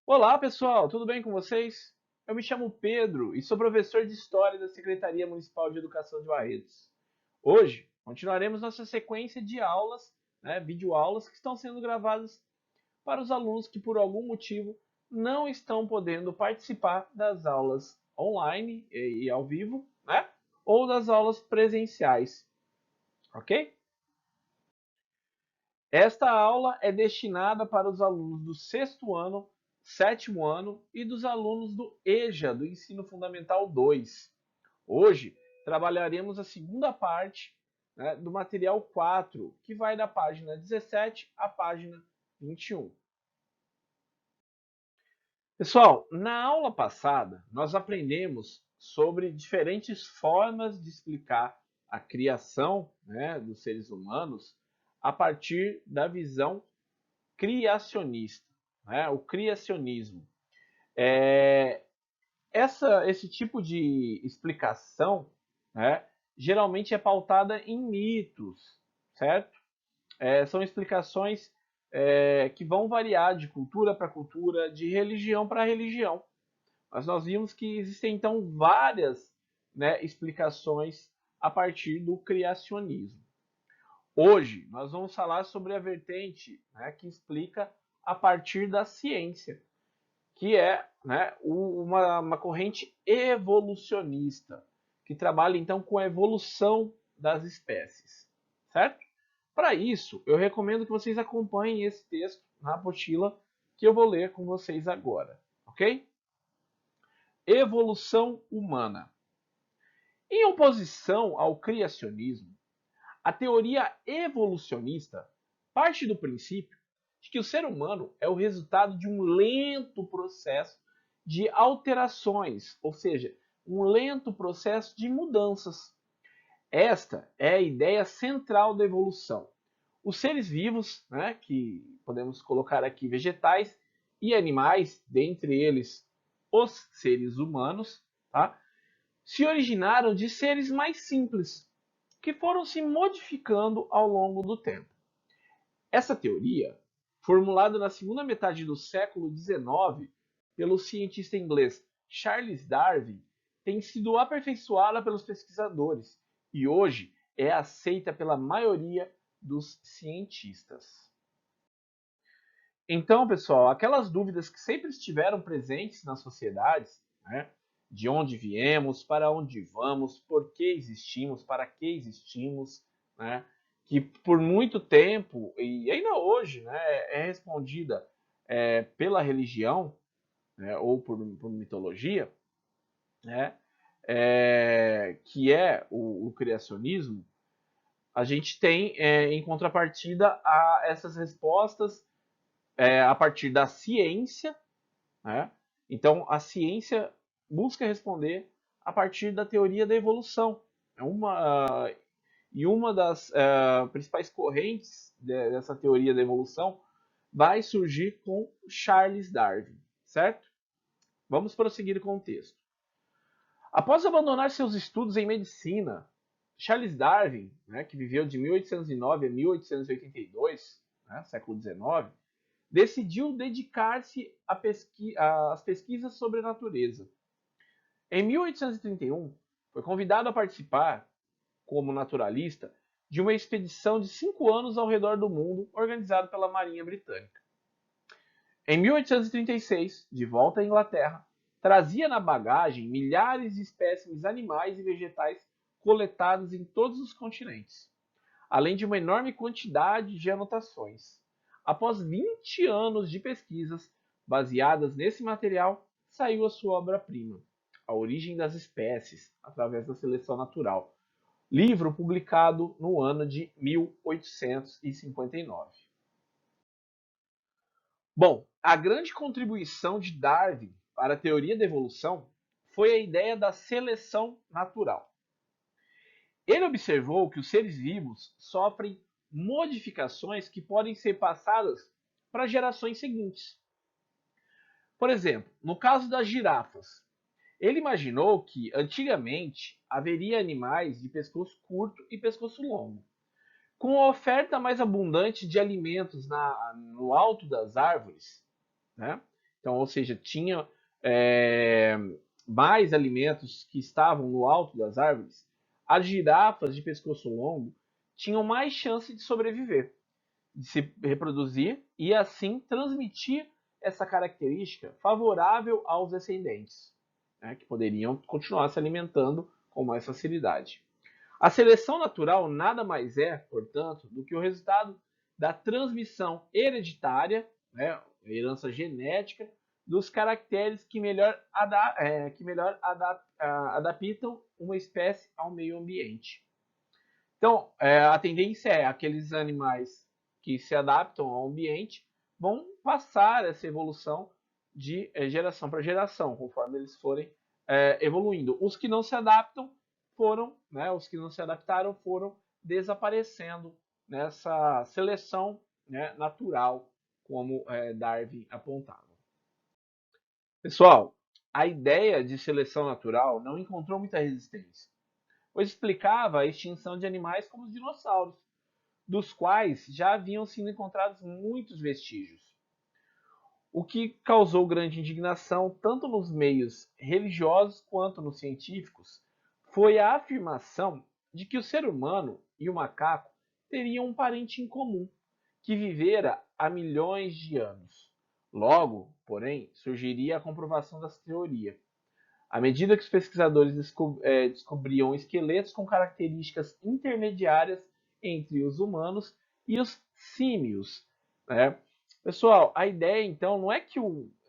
Olá, pessoal, tudo bem com vocês? Eu me chamo Pedro e sou professor de História da Secretaria Municipal de Educação de Barretos. Hoje, continuaremos nossa sequência de aulas, videoaulas que estão sendo gravadas para os alunos que, por algum motivo, não estão podendo participar das aulas online e ao vivo, né? Ou das aulas presenciais, ok? Esta aula é destinada para os alunos do sexto ano, sétimo ano e dos alunos do EJA, do Ensino Fundamental 2. Hoje trabalharemos a segunda parte, né, do material 4, que vai da página 17 à página 21. Pessoal, na aula passada, nós aprendemos sobre diferentes formas de explicar a criação, né, dos seres humanos a partir da visão criacionista, né? O criacionismo. É, esse tipo de explicação, né, geralmente é pautada em mitos, certo? São explicações que vão variar de cultura para cultura, de religião para religião. Mas nós vimos que existem então várias, né, explicações a partir do criacionismo. Hoje nós vamos falar sobre a vertente, né, que explica a partir da ciência, que é, né, uma corrente evolucionista, que trabalha então com a evolução das espécies, certo? Para isso, eu recomendo que vocês acompanhem esse texto na apostila que eu vou ler com vocês agora, ok? Evolução humana. Em oposição ao criacionismo, a teoria evolucionista parte do princípio de que o ser humano é o resultado de um lento processo de alterações, ou seja, um lento processo de mudanças. Esta é a ideia central da evolução. Os seres vivos, né, que podemos colocar aqui vegetais e animais, dentre eles os seres humanos, tá, se originaram de seres mais simples, que foram se modificando ao longo do tempo. Essa teoria, formulada na segunda metade do século XIX pelo cientista inglês Charles Darwin, tem sido aperfeiçoada pelos pesquisadores e hoje é aceita pela maioria dos cientistas. Então, pessoal, aquelas dúvidas que sempre estiveram presentes nas sociedades, né? De onde viemos, para onde vamos, por que existimos, para que existimos, né? Que por muito tempo, e ainda hoje, né, é respondida pela religião, né, ou por mitologia, né, que é o criacionismo. A gente tem, em contrapartida, a essas respostas a partir da ciência, né? Então, a ciência busca responder a partir da teoria da evolução. E uma das principais correntes dessa teoria da evolução vai surgir com Charles Darwin, certo? Vamos prosseguir com o texto. Após abandonar seus estudos em medicina, Charles Darwin, né, que viveu de 1809 a 1882, né, século XIX, decidiu dedicar-se às pesquisas sobre a natureza. Em 1831, foi convidado a participar, como naturalista, de uma expedição de 5 anos ao redor do mundo organizada pela Marinha Britânica. Em 1836, de volta à Inglaterra, trazia na bagagem milhares de espécimes animais e vegetais coletados em todos os continentes, além de uma enorme quantidade de anotações. Após 20 anos de pesquisas baseadas nesse material, saiu a sua obra-prima, A Origem das Espécies, através da Seleção Natural, livro publicado no ano de 1859. Bom, a grande contribuição de Darwin para a teoria da evolução foi a ideia da seleção natural. Ele observou que os seres vivos sofrem modificações que podem ser passadas para gerações seguintes. Por exemplo, no caso das girafas, ele imaginou que antigamente haveria animais de pescoço curto e pescoço longo. Com a oferta mais abundante de alimentos no alto das árvores, né, Então, ou seja, tinha mais alimentos que estavam no alto das árvores, as girafas de pescoço longo tinham mais chance de sobreviver, de se reproduzir e assim transmitir essa característica favorável aos descendentes, né, que poderiam continuar se alimentando com mais facilidade. A seleção natural nada mais é, portanto, do que o resultado da transmissão hereditária, né, herança genética, dos caracteres que melhor adaptam uma espécie ao meio ambiente. Então, a tendência é aqueles animais que se adaptam ao ambiente vão passar essa evolução de geração para geração, conforme eles forem evoluindo. Os que não se adaptam foram, né, os que não se adaptaram foram desaparecendo nessa seleção, né, natural, como Darwin apontava. Pessoal, a ideia de seleção natural não encontrou muita resistência, pois explicava a extinção de animais como os dinossauros, dos quais já haviam sido encontrados muitos vestígios. O que causou grande indignação tanto nos meios religiosos quanto nos científicos foi a afirmação de que o ser humano e o macaco teriam um parente em comum, que vivera há milhões de anos. Logo, porém, surgiria a comprovação dessa teoria. À medida que os pesquisadores descobriam esqueletos com características intermediárias entre os humanos e os símios, né? Pessoal, a ideia então não é que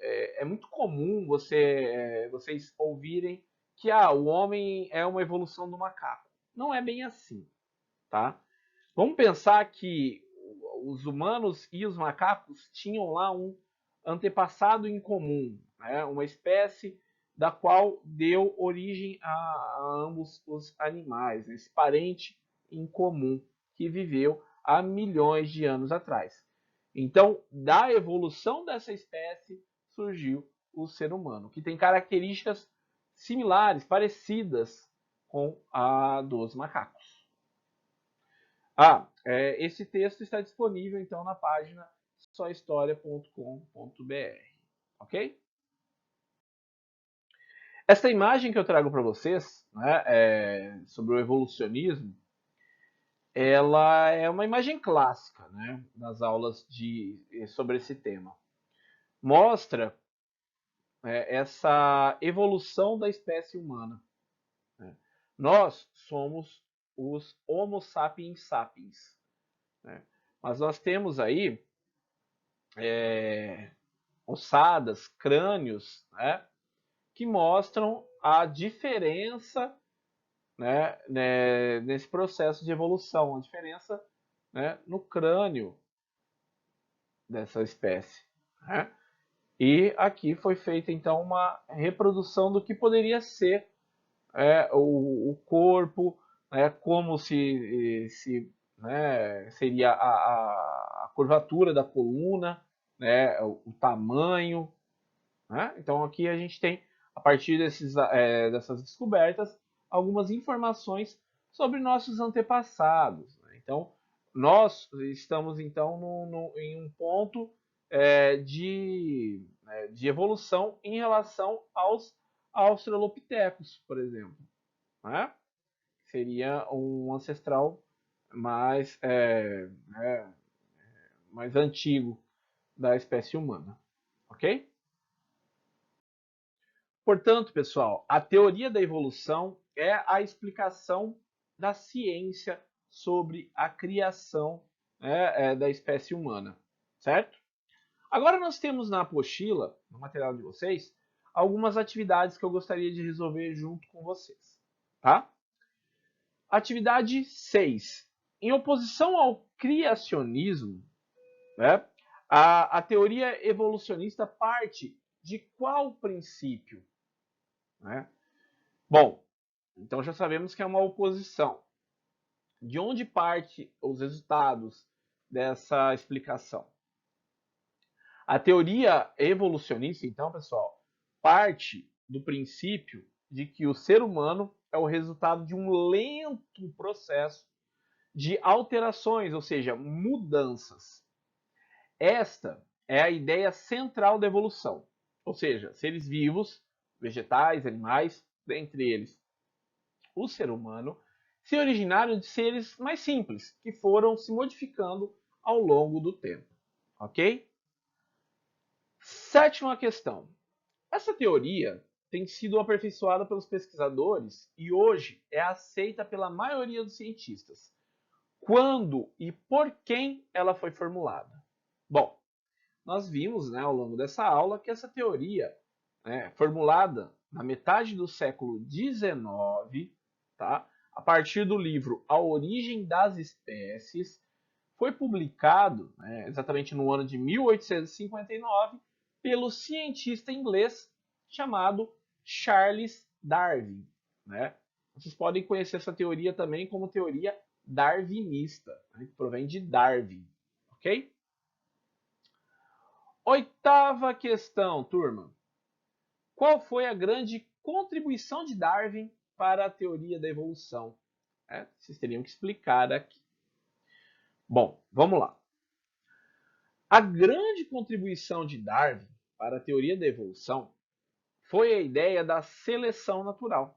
é muito comum vocês ouvirem que o homem é uma evolução do macaco. Não é bem assim, tá? Vamos pensar que os humanos e os macacos tinham lá um antepassado em comum, né? Uma espécie da qual deu origem a ambos os animais, esse parente em comum que viveu há milhões de anos atrás. Então, da evolução dessa espécie surgiu o ser humano, que tem características similares, parecidas com a dos macacos. Esse texto está disponível então na página sohistoria.com.br, ok? Essa imagem que eu trago para vocês, né, sobre o evolucionismo, ela é uma imagem clássica, né, nas aulas sobre esse tema. Mostra essa evolução da espécie humana. Né? Nós somos os Homo sapiens sapiens, né? Mas nós temos aí ossadas, crânios, né, que mostram a diferença, né, nesse processo de evolução, a diferença, né, no crânio dessa espécie. Né? E aqui foi feita então uma reprodução do que poderia ser o corpo, como né, seria a curvatura da coluna, né, o tamanho. Né? Então aqui a gente tem, a partir dessas descobertas, algumas informações sobre nossos antepassados. Né? Então nós estamos então em um ponto de evolução em relação aos australopitecos, por exemplo. Né? Seria um ancestral mais, mais antigo da espécie humana. Ok? Portanto, pessoal, a teoria da evolução é a explicação da ciência sobre a criação da espécie humana, certo? Agora nós temos na apostila, no material de vocês, algumas atividades que eu gostaria de resolver junto com vocês, tá? Atividade 6. Em oposição ao criacionismo, né, a teoria evolucionista parte de qual princípio? Né? Bom, então já sabemos que é uma oposição. De onde parte os resultados dessa explicação? A teoria evolucionista, então, pessoal, parte do princípio de que o ser humano é o resultado de um lento processo de alterações, ou seja, mudanças. Esta é a ideia central da evolução. ou seja, seres vivos, vegetais, animais, dentre eles o ser humano, se originaram de seres mais simples, que foram se modificando ao longo do tempo. Ok? Sétima questão. Essa teoria tem sido aperfeiçoada pelos pesquisadores e hoje é aceita pela maioria dos cientistas. Quando e por quem ela foi formulada? Bom, nós vimos, né, ao longo dessa aula que essa teoria, né, formulada na metade do século XIX, tá, a partir do livro A Origem das Espécies, foi publicado, né, exatamente no ano de 1859 pelo cientista inglês chamado Charles Darwin. Né? Vocês podem conhecer essa teoria também como teoria darwinista, né, que provém de Darwin. Ok? Oitava questão, turma. Qual foi a grande contribuição de Darwin para a teoria da evolução? Vocês teriam que explicar aqui. Bom, vamos lá. A grande contribuição de Darwin para a teoria da evolução foi a ideia da seleção natural.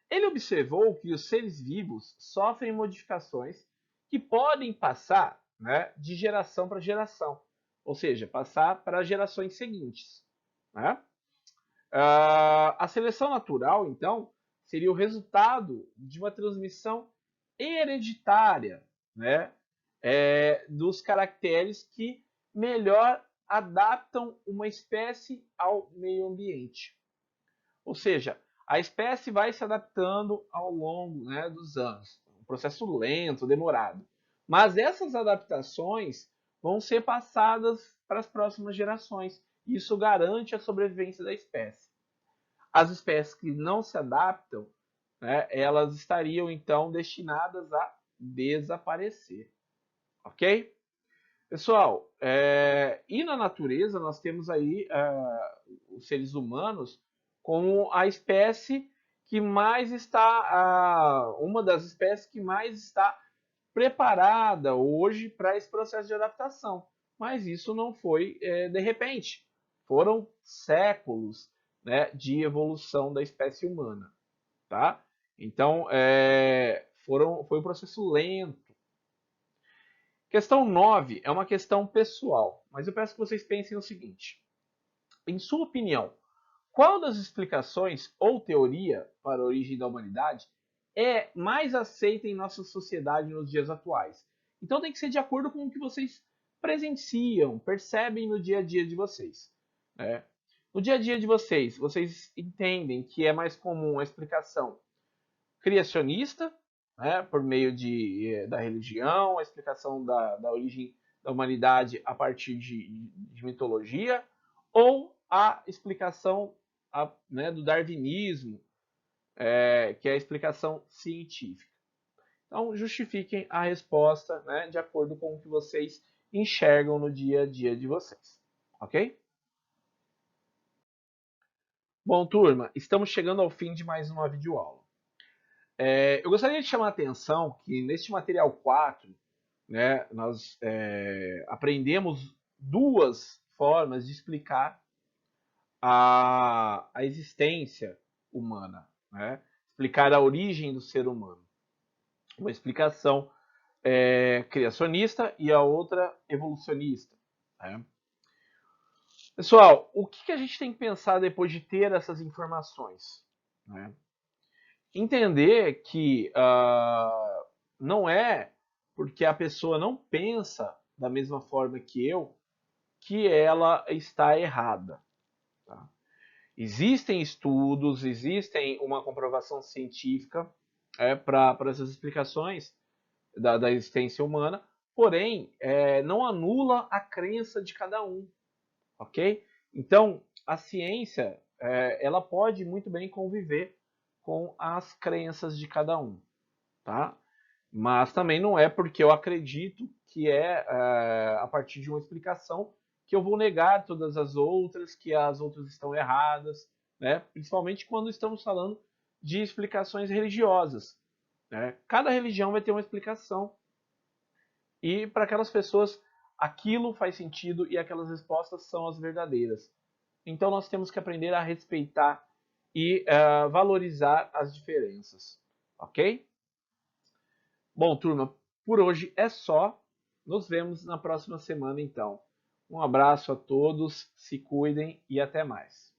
Ele observou que os seres vivos sofrem modificações que podem passar, né, de geração para geração, ou seja, passar para gerações seguintes. Né? A seleção natural, então, seria o resultado de uma transmissão hereditária, né, dos caracteres que melhor adaptam uma espécie ao meio ambiente. Ou seja, a espécie vai se adaptando ao longo, né, dos anos. Um processo lento, demorado. Mas essas adaptações vão ser passadas para as próximas gerações. Isso garante a sobrevivência da espécie. As espécies que não se adaptam, né, elas estariam então destinadas a desaparecer. Ok? Pessoal, e na natureza nós temos aí os seres humanos como a espécie que mais está, uma das espécies que mais está preparada hoje para esse processo de adaptação. Mas isso não foi de repente. Foram séculos, né, de evolução da espécie humana. Tá? Então, foi um processo lento. Questão 9 é uma questão pessoal, mas eu peço que vocês pensem o seguinte. Em sua opinião, qual das explicações ou teoria para a origem da humanidade é mais aceita em nossa sociedade nos dias atuais? Então tem que ser de acordo com o que vocês presenciam, percebem no dia a dia de vocês. Né? No dia a dia de vocês, vocês entendem que é mais comum a explicação criacionista, né, por meio da religião, a explicação da origem da humanidade a partir de mitologia, ou a explicação né, do darwinismo, que é a explicação científica. Então, justifiquem a resposta, né, de acordo com o que vocês enxergam no dia a dia de vocês. Ok? Bom, turma, estamos chegando ao fim de mais uma videoaula. Eu gostaria de chamar a atenção que neste material 4, né, nós aprendemos duas formas de explicar a existência humana, né? Explicar a origem do ser humano. Uma explicação criacionista e a outra evolucionista. Né? Pessoal, o que a gente tem que pensar depois de ter essas informações? Né? Entender que não é porque a pessoa não pensa da mesma forma que eu que ela está errada. Tá? Existem estudos, existem uma comprovação científica para essas explicações da existência humana, porém não anula a crença de cada um, ok? Então a ciência ela pode muito bem conviver com as crenças de cada um, tá? Mas também não é porque eu acredito que a partir de uma explicação que eu vou negar todas as outras, que as outras estão erradas, né? Principalmente quando estamos falando de explicações religiosas. Né? Cada religião vai ter uma explicação e para aquelas pessoas aquilo faz sentido e aquelas respostas são as verdadeiras. então nós temos que aprender a respeitar e valorizar as diferenças, ok? Bom, turma, por hoje é só. Nos vemos na próxima semana, então. Um abraço a todos, se cuidem e até mais.